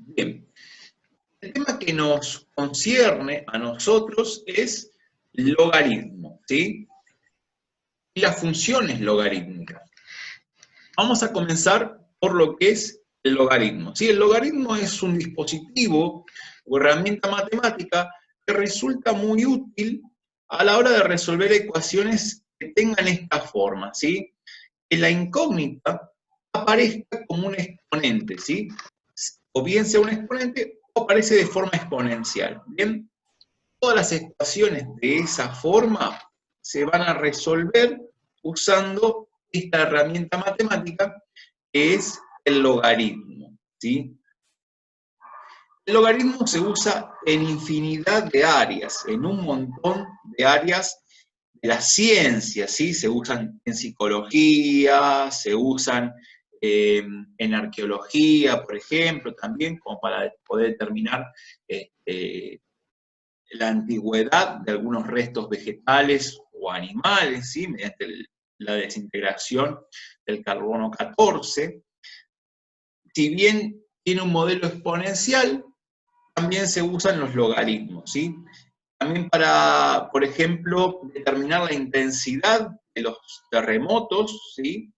Bien, el tema que nos concierne a nosotros es logaritmo, ¿sí? Y las funciones logarítmicas. Vamos a comenzar por lo que es el logaritmo, ¿sí? El logaritmo es un dispositivo o herramienta matemática que resulta muy útil a la hora de resolver ecuaciones que tengan esta forma, ¿sí? Que la incógnita aparezca como un exponente, ¿sí? O bien sea un exponente o aparece de forma exponencial, ¿bien? Todas las ecuaciones de esa forma se van a resolver usando esta herramienta matemática que es el logaritmo, ¿sí? El logaritmo se usa en infinidad de áreas, en un montón de áreas de la ciencia, ¿sí? Se usan en psicología, se usan en arqueología, por ejemplo, también, como para poder determinar la antigüedad de algunos restos vegetales o animales, ¿sí? Mediante la desintegración del carbono 14. Si bien tiene un modelo exponencial, también se usan los logaritmos, ¿sí? También para, por ejemplo, determinar la intensidad de los terremotos, ¿sí?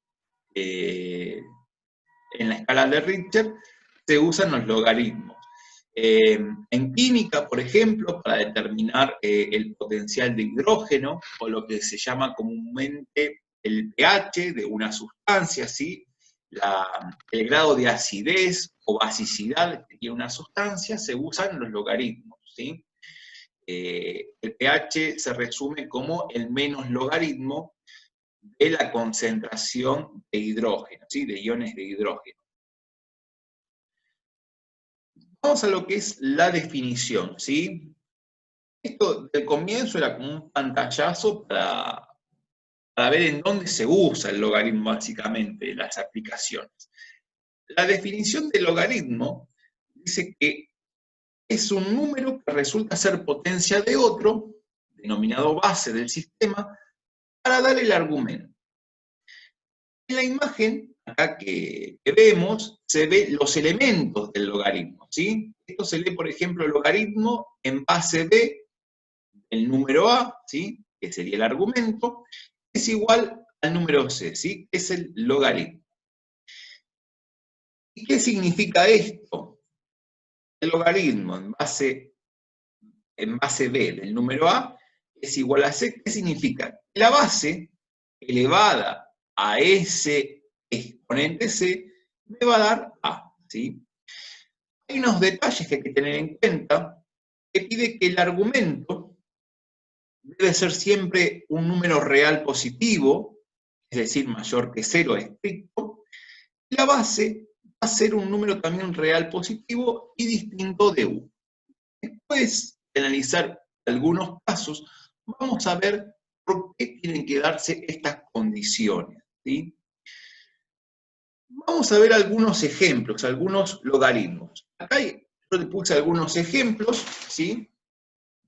En la escala de Richter se usan los logaritmos. En química, por ejemplo, para determinar el potencial de hidrógeno, o lo que se llama comúnmente el pH de una sustancia, ¿sí? El grado de acidez o basicidad que tiene una sustancia, se usan los logaritmos, ¿sí? El pH se resume como el menos logaritmo de la concentración de hidrógeno, ¿sí? De iones de hidrógeno. Vamos a lo que es la definición, ¿sí? Esto del comienzo era como un pantallazo para ver en dónde se usa el logaritmo básicamente, las aplicaciones. La definición del logaritmo dice que es un número que resulta ser potencia de otro, denominado base del sistema, para dar el argumento. En la imagen acá que vemos, se ve los elementos del logaritmo, ¿sí? Esto se lee, por ejemplo, el logaritmo en base b, el número a, ¿sí? Que sería el argumento, es igual al número c, ¿sí? Es el logaritmo. ¿Y qué significa esto? El logaritmo en base b del número a es igual a c. ¿Qué significa? La base elevada a ese exponente c me va a dar a, ¿sí? Hay unos detalles que hay que tener en cuenta, que pide que el argumento debe ser siempre un número real positivo, es decir, mayor que 0 estricto, y la base va a ser un número también real positivo y distinto de u. Después de analizar algunos casos, vamos a ver por qué tienen que darse estas condiciones, ¿sí? Vamos a ver algunos ejemplos, algunos logaritmos. Acá yo le puse algunos ejemplos, ¿sí?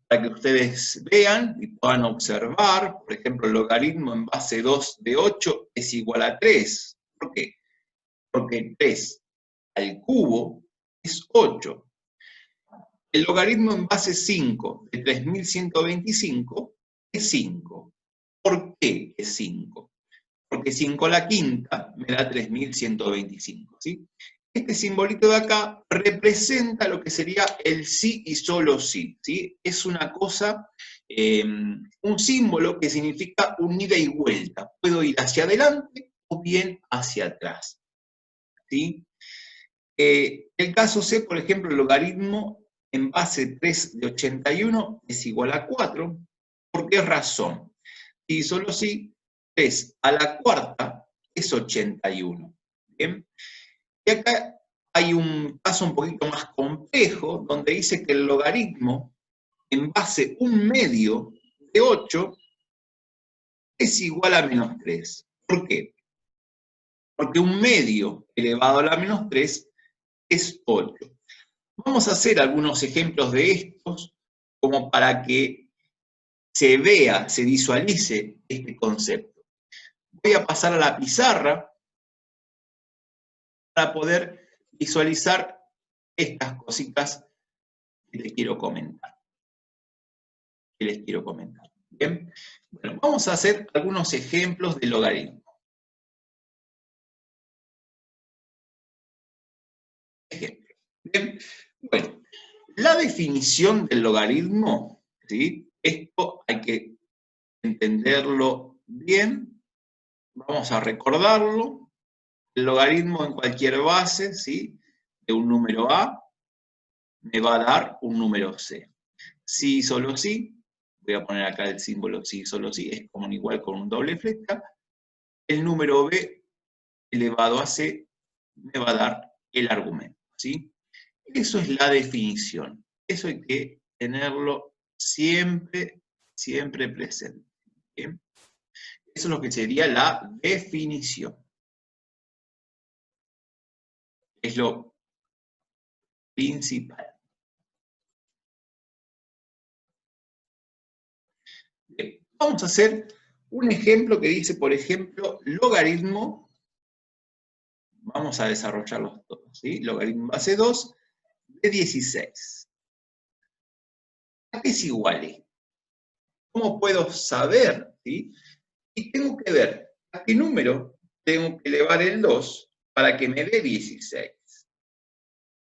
Para que ustedes vean y puedan observar. Por ejemplo, el logaritmo en base 2 de 8 es igual a 3. ¿Por qué? Porque 3 al cubo es 8. El logaritmo en base 5 de 3125 es 5. ¿Por qué es 5? Porque 5 a la quinta me da 3125, ¿sí? Este simbolito de acá representa lo que sería el sí y solo sí, ¿sí? Es una cosa, un símbolo que significa un ida y vuelta. Puedo ir hacia adelante o bien hacia atrás, ¿sí? El caso C, por ejemplo, el logaritmo en base 3 de 81 es igual a 4. ¿Por qué razón? Si solo si 3 a la cuarta es 81. ¿Bien? Y acá hay un caso un poquito más complejo, donde dice que el logaritmo en base 1/2 de 8 es igual a menos 3. ¿Por qué? Porque 1/2 elevado a la menos 3 es 8. Vamos a hacer algunos ejemplos de estos, como para que se vea, se visualice este concepto. Voy a pasar a la pizarra para poder visualizar estas cositas que les quiero comentar. Bien, bueno, vamos a hacer algunos ejemplos de logaritmo. Bien, bueno, la definición del logaritmo, ¿sí? Esto hay que entenderlo bien. Vamos a recordarlo. El logaritmo en cualquier base, ¿sí? De un número A me va a dar un número C. Si solo si, voy a poner acá el símbolo si solo si, es como igual con un doble flecha. El número B elevado a C me va a dar el argumento, ¿sí? Eso es la definición. Eso hay que tenerlo siempre, siempre presente. ¿Bien? Eso es lo que sería la definición. Es lo principal. Bien, vamos a hacer un ejemplo que dice, por ejemplo, logaritmo. Vamos a desarrollarlos todos, ¿sí? Logaritmo base 2 de 16. ¿A qué es igual esto? ¿Cómo puedo saber? ¿Sí? Y tengo que ver a qué número tengo que elevar el 2 para que me dé 16.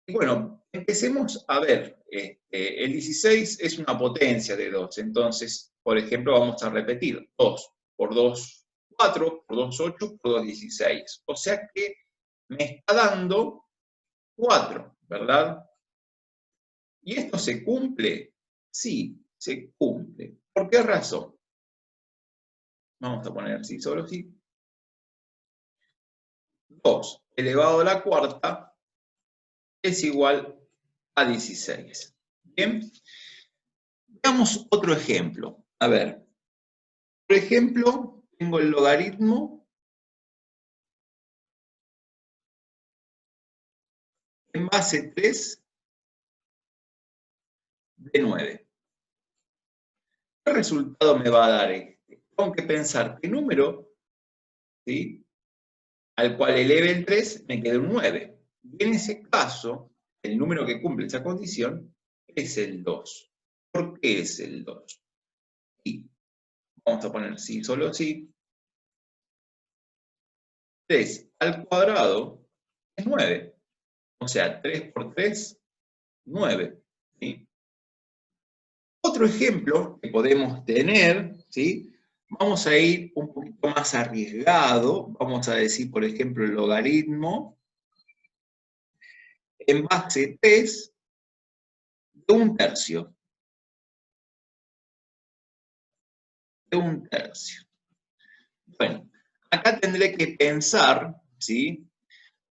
Y bueno, empecemos a ver. El 16 es una potencia de 2. Entonces, por ejemplo, vamos a repetir. 2 por 2, 4, por 2, 8, por 2, 16. O sea que me está dando 4, ¿verdad? ¿Y esto se cumple? Sí, se cumple. ¿Por qué razón? Vamos a poner sí, solo sí. 2 elevado a la cuarta es igual a 16. Bien. Veamos otro ejemplo. A ver. Por ejemplo, tengo el logaritmo en base 3 de 9. ¿Qué resultado me va a dar este? Tengo que pensar qué número, ¿sí?, al cual eleve el 3 me queda un 9. Y en ese caso, el número que cumple esa condición es el 2. ¿Por qué es el 2? Y vamos a poner sí, solo sí. 3 al cuadrado es 9. O sea, 3 por 3, 9. ¿Sí? Otro ejemplo que podemos tener, ¿sí? Vamos a ir un poquito más arriesgado. Vamos a decir, por ejemplo, el logaritmo en base 3 de un tercio. De un tercio. Bueno, acá tendré que pensar, ¿sí?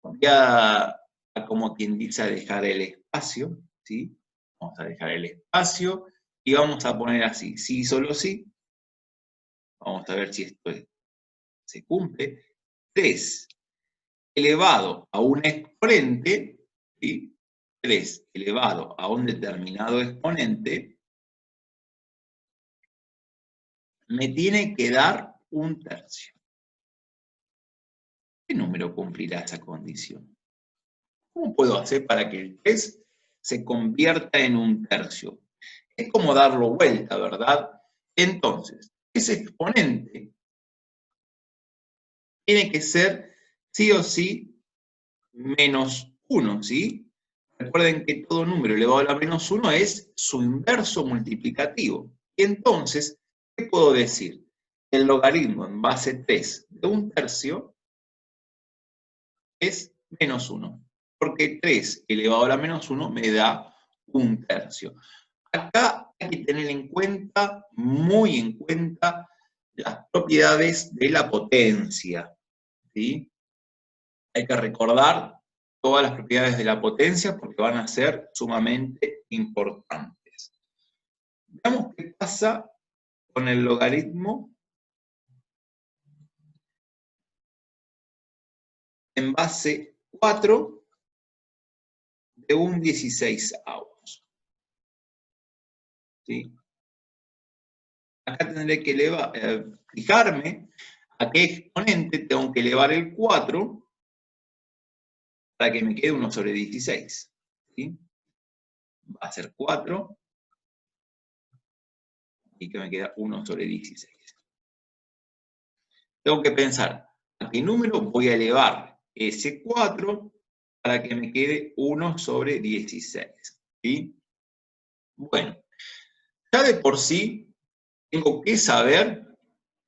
Voy a como quien dice, a dejar el espacio, ¿sí? Vamos a dejar el espacio y vamos a poner así, sí, solo sí. Vamos a ver si esto se cumple. 3 elevado a un exponente, ¿sí? 3 elevado a un determinado exponente, me tiene que dar un tercio. ¿Qué número cumplirá esa condición? ¿Cómo puedo hacer para que el 3 se convierta en un tercio? Es como darlo vuelta, ¿verdad? Entonces, ese exponente tiene que ser sí o sí menos 1, ¿sí? Recuerden que todo número elevado a la menos 1 es su inverso multiplicativo. Y entonces, ¿qué puedo decir? El logaritmo en base 3 de un tercio es menos 1. Porque 3 elevado a la menos 1 me da un tercio. Acá hay que tener en cuenta, muy en cuenta, las propiedades de la potencia, ¿sí? Hay que recordar todas las propiedades de la potencia porque van a ser sumamente importantes. Veamos qué pasa con el logaritmo en base 4 de un 16avos. ¿Sí? Acá tendré que fijarme a qué exponente tengo que elevar el 4 para que me quede 1 sobre 16. ¿sí? Va a ser 4, y que me queda 1 sobre 16. Tengo que pensar a qué número voy a elevar ese 4 para que me quede 1 sobre 16. ¿Sí? Bueno, ya de por sí tengo que saber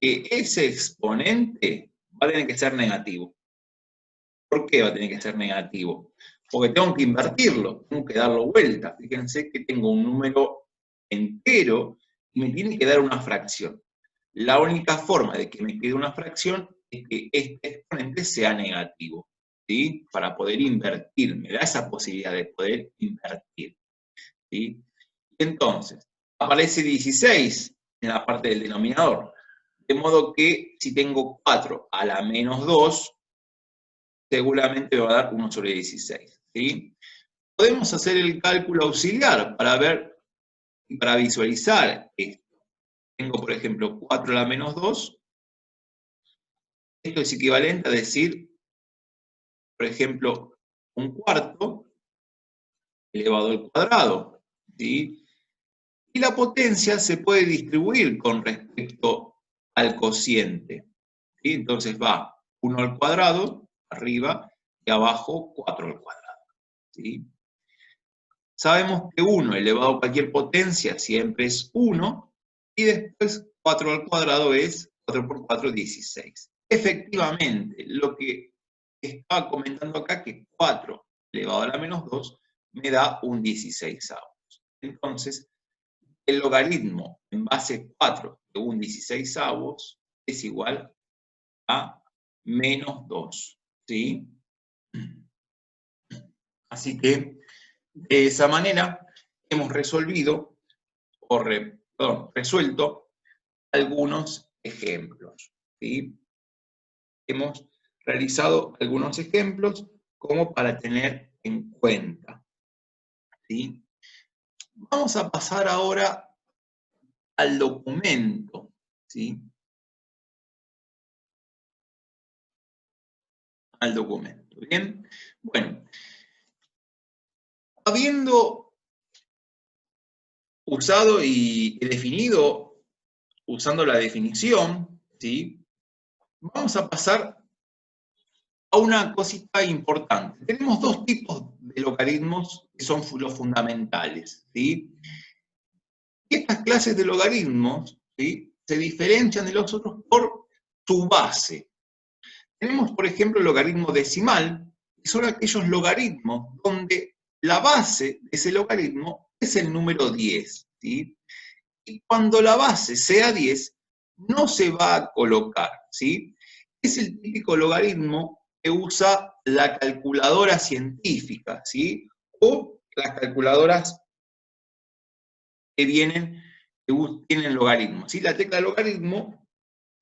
que ese exponente va a tener que ser negativo. ¿Por qué va a tener que ser negativo? Porque tengo que invertirlo, tengo que darlo vuelta. Fíjense que tengo un número entero y me tiene que dar una fracción. La única forma de que me quede una fracción es que este exponente sea negativo, ¿sí? Para poder invertir, me da esa posibilidad de poder invertir, ¿sí? Entonces, aparece 16 en la parte del denominador, de modo que si tengo 4 a la menos 2, seguramente me va a dar 1 sobre 16, ¿sí? Podemos hacer el cálculo auxiliar para ver, para visualizar esto. Tengo, por ejemplo, 4 a la menos 2. Esto es equivalente a decir, por ejemplo, un cuarto elevado al cuadrado, ¿sí? Y la potencia se puede distribuir con respecto al cociente, ¿sí? Entonces va 1 al cuadrado, arriba, y abajo 4 al cuadrado, ¿sí? Sabemos que 1 elevado a cualquier potencia siempre es 1, y después 4 al cuadrado es 4 por 4, 16. Efectivamente, lo que estaba comentando acá, que 4 elevado a la menos 2 me da un 16avos. Entonces, el logaritmo en base 4 de un 16avos es igual a menos 2, ¿sí? Así que, de esa manera, hemos resuelto algunos ejemplos, ¿sí? Hemos realizado algunos ejemplos como para tener en cuenta, ¿sí? Vamos a pasar ahora al documento, ¿sí? Al documento, ¿bien? Bueno, habiendo usado y definido, usando la definición, ¿sí? Vamos a pasar a una cosita importante. Tenemos dos tipos de logaritmos que son los fundamentales, ¿sí? Y estas clases de logaritmos, ¿sí?, se diferencian de los otros por su base. Tenemos, por ejemplo, el logaritmo decimal, que son aquellos logaritmos donde la base de ese logaritmo es el número 10, ¿sí? Y cuando la base sea 10, no se va a colocar, ¿sí? Es el típico logaritmo que usa la calculadora científica, ¿sí? O las calculadoras que tienen logaritmos, ¿sí? La tecla logaritmo,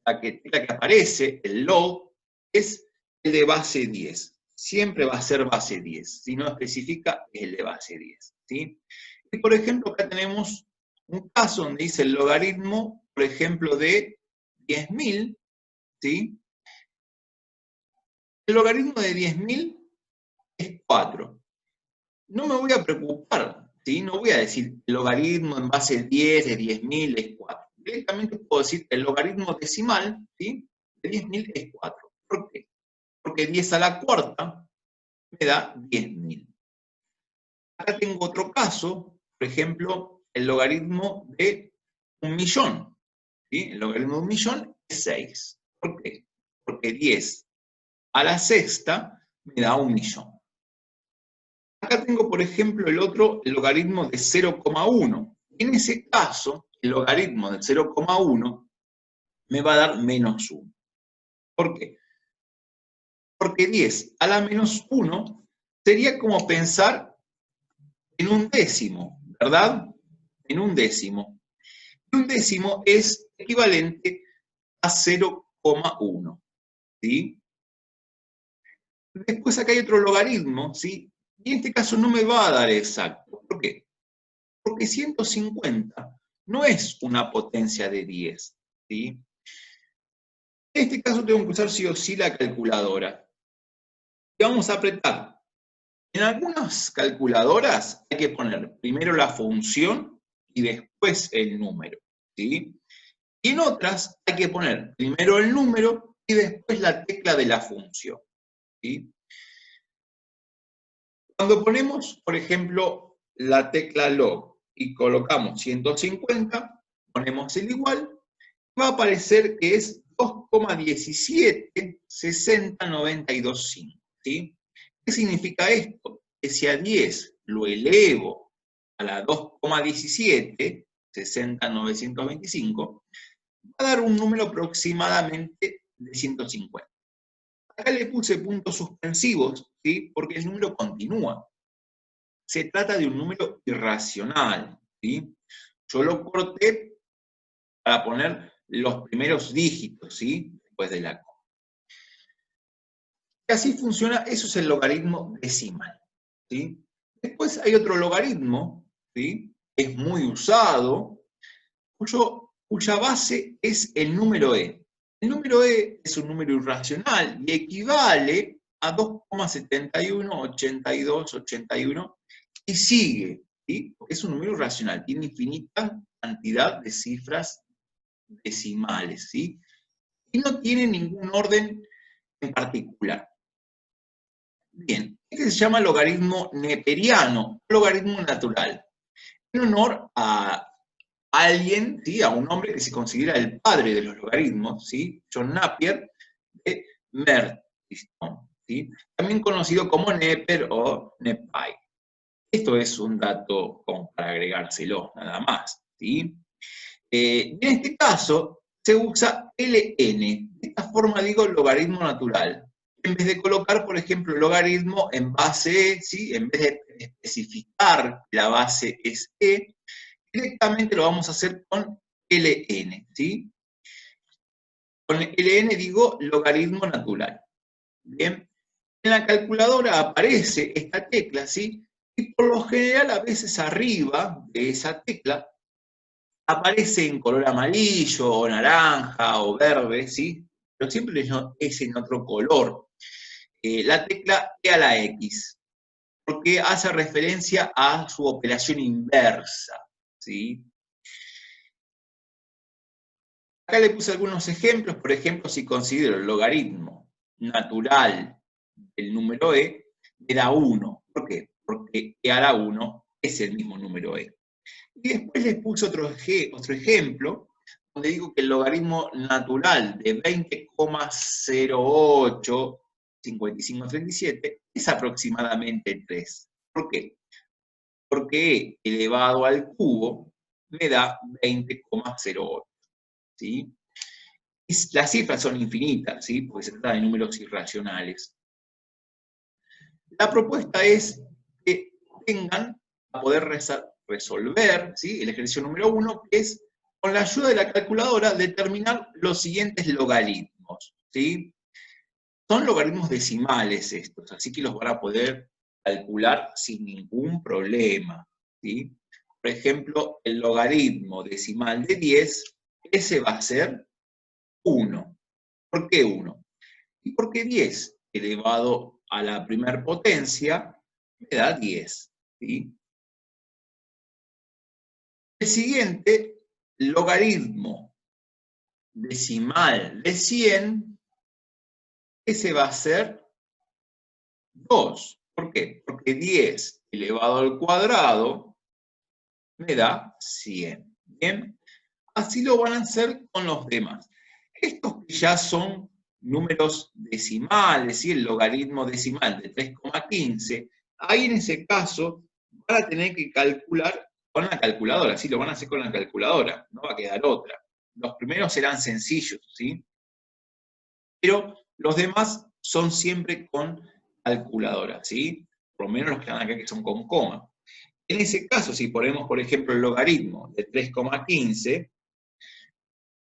tecla que aparece, el log, es el de base 10. Siempre va a ser base 10. Si no especifica, es el de base 10, ¿sí? Y por ejemplo, acá tenemos un caso donde dice el logaritmo, por ejemplo, de 10.000, ¿sí? El logaritmo de 10.000 es 4. No me voy a preocupar, ¿sí? No voy a decir el logaritmo en base 10 de 10.000 es 4. Directamente puedo decir el logaritmo decimal, ¿sí?, de 10.000 es 4. ¿Por qué? Porque 10 a la cuarta me da 10.000. Acá tengo otro caso, por ejemplo, el logaritmo de 1.000.000, ¿sí? El logaritmo de 1.000.000 es 6. ¿Por qué? Porque 10 a la sexta me da 1.000.000. Acá tengo, por ejemplo, el logaritmo de 0,1. En ese caso, el logaritmo del 0,1 me va a dar menos 1. ¿Por qué? Porque 10 a la menos 1 sería como pensar en un décimo, ¿verdad? En un décimo. Y un décimo es equivalente a 0,1, ¿sí? Después acá hay otro logaritmo, ¿sí? Y en este caso no me va a dar exacto. ¿Por qué? Porque 150 no es una potencia de 10, ¿sí? En este caso tengo que usar sí o sí la calculadora. Y vamos a apretar En algunas calculadoras hay que poner primero la función y después el número, ¿sí? Y en otras hay que poner primero el número y después la tecla de la función, ¿sí? Cuando ponemos, por ejemplo, la tecla log y colocamos 150, ponemos el igual, va a aparecer que es 2,176092,5, ¿sí? ¿Qué significa esto? Que si a 10 lo elevo a la 2,1760,925, va a dar un número aproximadamente de 150. Acá le puse puntos suspensivos, ¿sí? Porque el número continúa. Se trata de un número irracional, ¿sí? Yo lo corté para poner los primeros dígitos, ¿sí? Después de la coma. Y así funciona, eso es el logaritmo decimal, ¿sí? Después hay otro logaritmo, ¿sí? Es muy usado, cuya base es el número e. El número e es un número irracional y equivale a 2,718281 y sigue, ¿sí? Porque es un número irracional, tiene infinita cantidad de cifras decimales, ¿sí? Y no tiene ningún orden en particular. Bien, este se llama logaritmo neperiano, logaritmo natural, en honor a alguien, ¿sí? A un hombre que se considera el padre de los logaritmos, ¿sí? John Napier de Mertiston, ¿sí? También conocido como Neper o Nephi. Esto es un dato como para agregárselo, nada más, ¿sí? En este caso se usa ln, de esta forma digo logaritmo natural. En vez de colocar, por ejemplo, logaritmo en base E, ¿sí? En vez de especificar que la base es E, directamente lo vamos a hacer con ln, ¿sí? Con ln digo logaritmo natural. Bien, en la calculadora aparece esta tecla, ¿sí? Y por lo general a veces arriba de esa tecla aparece en color amarillo o naranja o verde, ¿sí? Pero siempre es en otro color. La tecla E a la X, porque hace referencia a su operación inversa, ¿sí? Acá le puse algunos ejemplos, por ejemplo, si considero el logaritmo natural del número e, me da 1. ¿Por qué? Porque e a la 1 es el mismo número e. Y después les puse otro ejemplo, donde digo que el logaritmo natural de 20,085537 es aproximadamente 3. ¿Por qué? Porque e elevado al cubo me da 20,08. ¿Sí? Las cifras son infinitas, ¿sí? Porque se trata de números irracionales. La propuesta es que tengan a poder resolver, ¿sí? El ejercicio número 1, que es, con la ayuda de la calculadora, determinar los siguientes logaritmos, ¿sí? Son logaritmos decimales estos, así que los van a poder calcular sin ningún problema, ¿sí? Por ejemplo, el logaritmo decimal de 10, ese va a ser 1. ¿Por qué 1? Y porque 10 elevado a la primer potencia me da 10. ¿Sí? El siguiente, logaritmo decimal de 100, ese va a ser 2. ¿Por qué? Porque 10 elevado al cuadrado me da 100. ¿Bien? Así lo van a hacer con los demás. Estos que ya son números decimales, ¿sí? El logaritmo decimal de 3,15, ahí en ese caso van a tener que calcular con la calculadora, ¿sí? Lo van a hacer con la calculadora, no va a quedar otra. Los primeros serán sencillos, ¿sí? Pero los demás son siempre con calculadora, ¿sí? Por lo menos los que están acá que son con coma. En ese caso, si ponemos, por ejemplo, el logaritmo de 3,15,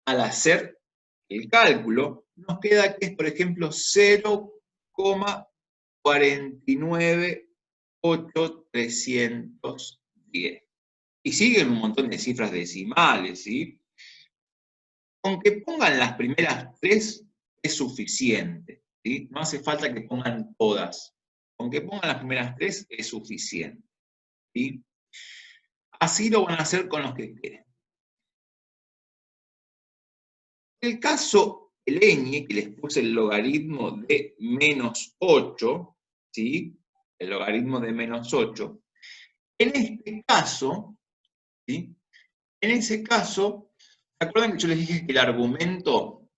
al hacer el cálculo, nos queda que es, por ejemplo, 0,498,310. Y siguen un montón de cifras decimales, ¿sí? Aunque pongan las primeras 3, es suficiente, ¿sí? No hace falta que pongan todas. Con que pongan las primeras 3 es suficiente. ¿Sí? Así lo van a hacer con los que queden. En el caso del ñ, que les puse el logaritmo de menos 8, ¿sí? El logaritmo de menos 8. En este caso, ¿sí? En ese caso, ¿se acuerdan que yo les dije que el argumento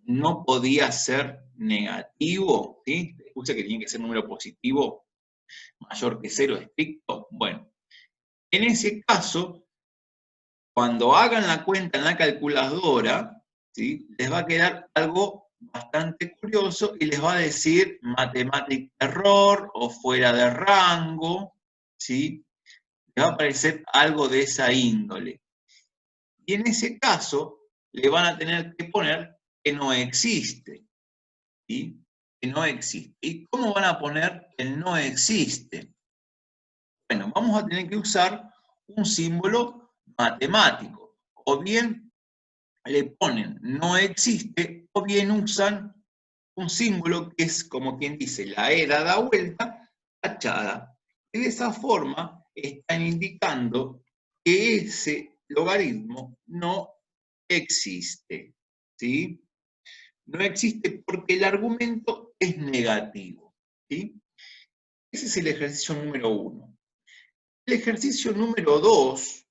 no podía ser negativo? ¿Sí? Les puse que tenía que ser número positivo mayor que 0 estricto. Bueno, en ese caso, cuando hagan la cuenta en la calculadora, ¿sí? Les va a quedar algo bastante curioso y les va a decir matemática error o fuera de rango, ¿sí? Les va a aparecer algo de esa índole. Y en ese caso, le van a tener que poner que no existe, ¿sí? Que no existe. ¿Y cómo van a poner el no existe? Bueno, vamos a tener que usar un símbolo matemático. O bien le ponen no existe, o bien usan un símbolo que es como quien dice la E dada vuelta, tachada. Y de esa forma están indicando que ese logaritmo no existe. ¿Sí? No existe porque el argumento es negativo. ¿Sí? Ese es el ejercicio número 1. El ejercicio número 2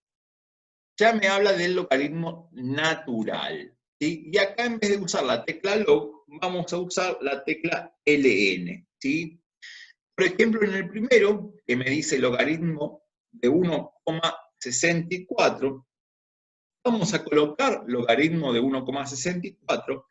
ya me habla del logaritmo natural. ¿Sí? Y acá en vez de usar la tecla log, vamos a usar la tecla ln. ¿Sí? Por ejemplo, en el primero, que me dice logaritmo de 1,64, vamos a colocar logaritmo de 1,64.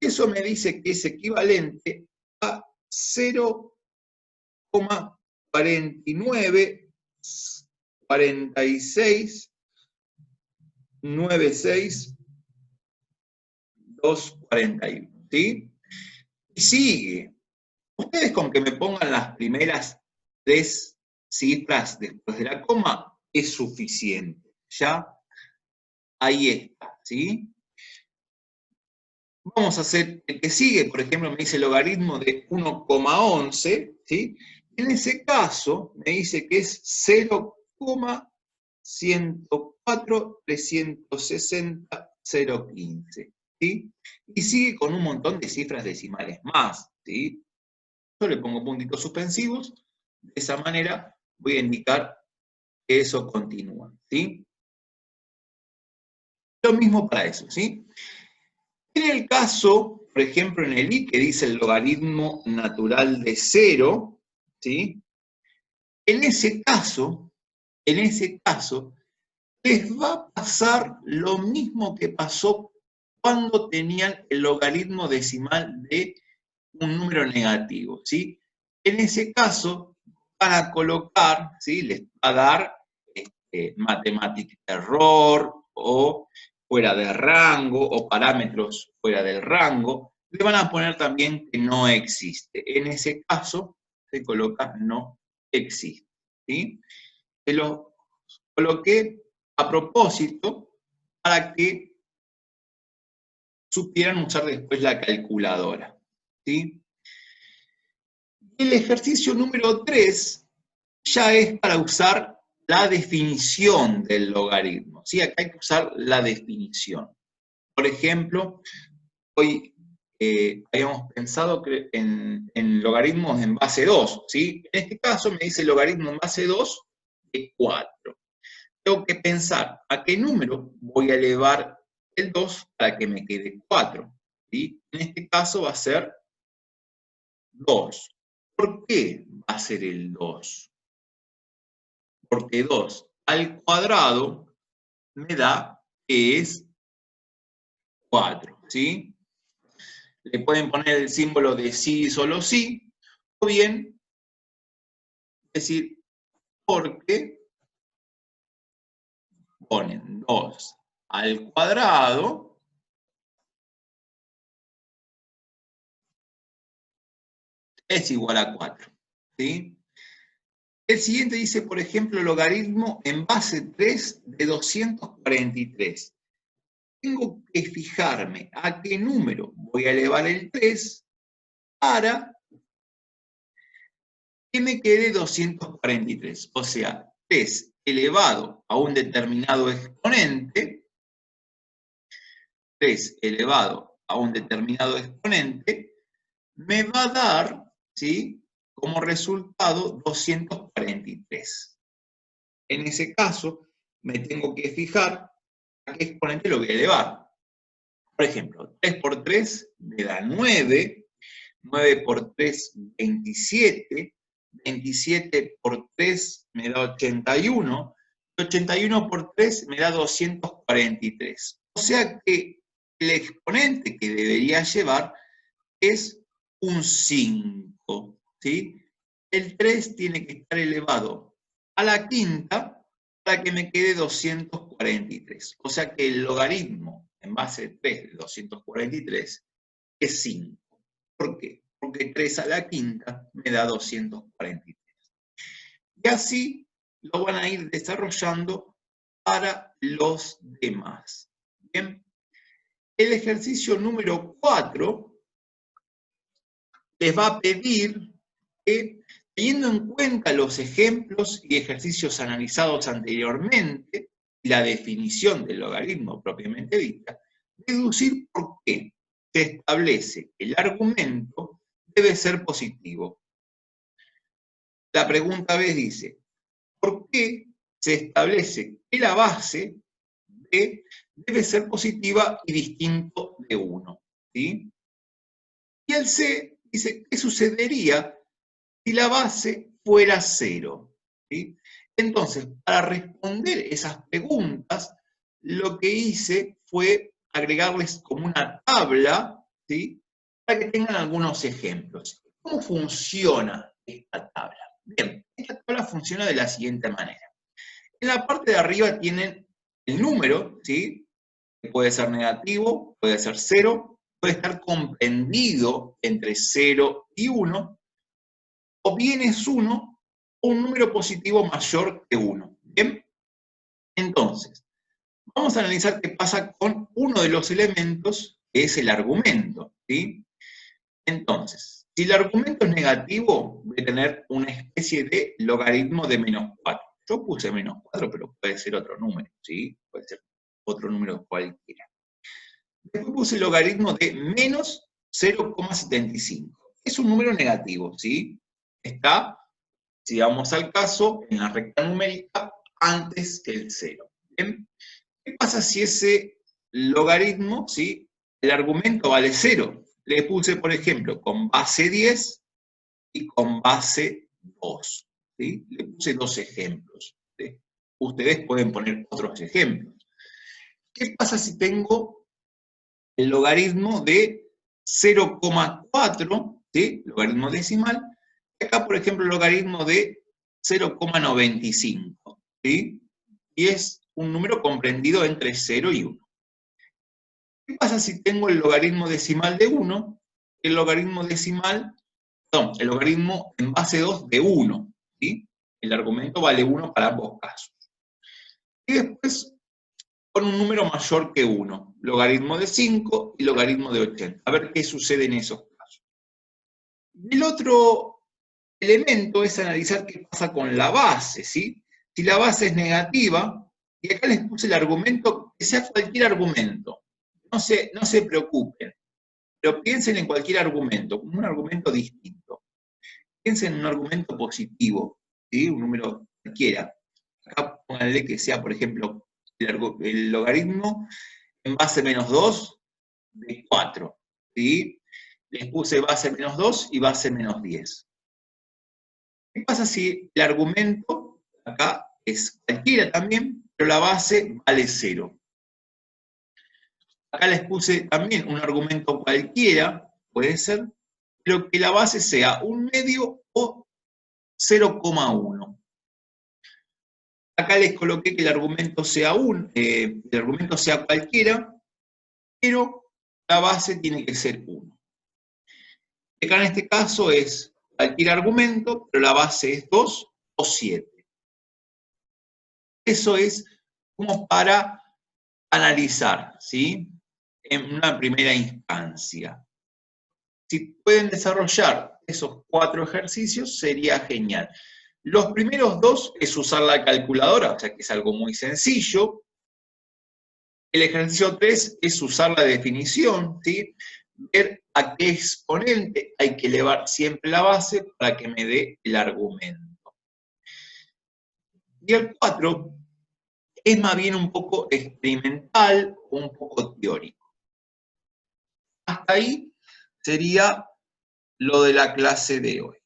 Eso me dice que es equivalente a 0,494696,241. ¿Sí? Y sigue. Ustedes con que me pongan las primeras 3 cifras después de la coma es suficiente. Ya ahí está, ¿sí? Vamos a hacer el que sigue, por ejemplo, me dice logaritmo de 1,11, ¿sí? En ese caso me dice que es 0,104,360,015, ¿sí? Y sigue con un montón de cifras decimales más, ¿sí? Yo le pongo puntitos suspensivos, de esa manera voy a indicar que eso continúa, ¿sí? Lo mismo para eso, ¿sí? En el caso, por ejemplo, en el I, que dice el logaritmo natural de 0, ¿sí? En ese caso, les va a pasar lo mismo que pasó cuando tenían el logaritmo decimal de un número negativo, ¿sí? En ese caso, van a colocar, ¿sí? Les va a dar matemática error, o fuera de rango, o parámetros fuera del rango. Le van a poner también que no existe. En ese caso, se coloca no existe, ¿sí? Se lo coloqué a propósito para que supieran usar después la calculadora, ¿sí? El ejercicio número 3 ya es para usar la definición del logaritmo, ¿sí? Acá hay que usar la definición. Por ejemplo, hoy habíamos pensado en logaritmos en base 2, ¿sí? En este caso me dice logaritmo en base 2 de 4. Tengo que pensar a qué número voy a elevar el 2 para que me quede 4, ¿sí? En este caso va a ser 2. ¿Por qué va a ser el 2? Porque 2 al cuadrado me da que es 4, ¿sí? Le pueden poner el símbolo de sí y solo sí, o bien decir porque ponen 2 al cuadrado es igual a 4, ¿sí? El siguiente dice, por ejemplo, logaritmo en base 3 de 243. Tengo que fijarme a qué número voy a elevar el 3 para que me quede 243. O sea, 3 elevado a un determinado exponente, 3 elevado a un determinado exponente, me va a dar, ¿sí?, como resultado 243. En ese caso, me tengo que fijar a qué exponente lo voy a elevar. Por ejemplo, 3 por 3 me da 9, 9 por 3, 27, 27 por 3 me da 81, 81 por 3 me da 243. O sea que el exponente que debería llevar es un 5, ¿sí? El 3 tiene que estar elevado a la quinta para que me quede 243. O sea que el logaritmo en base de 3 de 243 es 5. ¿Por qué? Porque 3 a la quinta me da 243. Y así lo van a ir desarrollando para los demás. Bien. El ejercicio número 4 les va a pedir que, teniendo en cuenta los ejemplos y ejercicios analizados anteriormente, y la definición del logaritmo propiamente dicha, deducir por qué se establece que el argumento debe ser positivo. La pregunta B dice, ¿por qué se establece que la base B debe ser positiva y distinto de 1? ¿Sí? Y el C dice, ¿qué sucedería si la base fuera 0? ¿Sí? Entonces, para responder esas preguntas, lo que hice fue agregarles como una tabla, ¿sí?, para que tengan algunos ejemplos. ¿Cómo funciona esta tabla? Bien, esta tabla funciona de la siguiente manera. En la parte de arriba tienen el número, ¿sí?, que puede ser negativo, puede ser 0, puede estar comprendido entre 0 y 1, o bien es 1 o un número positivo mayor que 1. ¿Bien? Entonces, vamos a analizar qué pasa con uno de los elementos, que es el argumento, ¿sí? Entonces, si el argumento es negativo, voy a tener una especie de logaritmo de menos 4. Yo puse menos 4, pero puede ser otro número, ¿sí? Puede ser otro número cualquiera. Después puse el logaritmo de menos 0,75. Es un número negativo, ¿sí? Está, si vamos al caso, en la recta numérica antes que el 0. ¿Bien? ¿Qué pasa si ese logaritmo, ¿sí?, el argumento vale 0? Le puse, por ejemplo, con base 10 y con base 2. ¿Sí? Le puse dos ejemplos. ¿Sí? Ustedes pueden poner otros ejemplos. ¿Qué pasa si tengo el logaritmo de 0,4, ¿sí?, logaritmo decimal? Y acá, por ejemplo, el logaritmo de 0,95, ¿sí? Y es un número comprendido entre 0 y 1. ¿Qué pasa si tengo el logaritmo decimal de 1? El logaritmo decimal, perdón, el logaritmo en base 2 de 1, ¿sí? El argumento vale 1 para ambos casos. Y después, con un número mayor que 1, logaritmo de 5 y logaritmo de 80. A ver qué sucede en esos casos. El otro elemento es analizar qué pasa con la base, ¿sí? Si la base es negativa, y acá les puse el argumento, que sea cualquier argumento. No se preocupen, pero piensen en cualquier argumento, como un argumento distinto. Piensen en un argumento positivo, ¿sí?, un número cualquiera. Acá pónganle que sea, por ejemplo, el logaritmo en base menos 2 de 4, ¿sí? Les puse base menos 2 y base menos 10. ¿Qué pasa si el argumento acá es cualquiera también, pero la base vale 0? Acá les puse también un argumento cualquiera, puede ser, pero que la base sea un medio o 0,1. Acá les coloqué que el argumento sea cualquiera, pero la base tiene que ser 1. Acá en este caso es cualquier argumento, pero la base es 2 o 7. Eso es como para analizar, ¿sí?, en una primera instancia. Si pueden desarrollar esos 4 ejercicios sería genial. Los primeros 2 es usar la calculadora, o sea que es algo muy sencillo. El ejercicio 3 es usar la definición, ¿sí? Ver a qué exponente hay que elevar siempre la base para que me dé el argumento. Y el 4 es más bien un poco experimental o un poco teórico. Hasta ahí sería lo de la clase de hoy.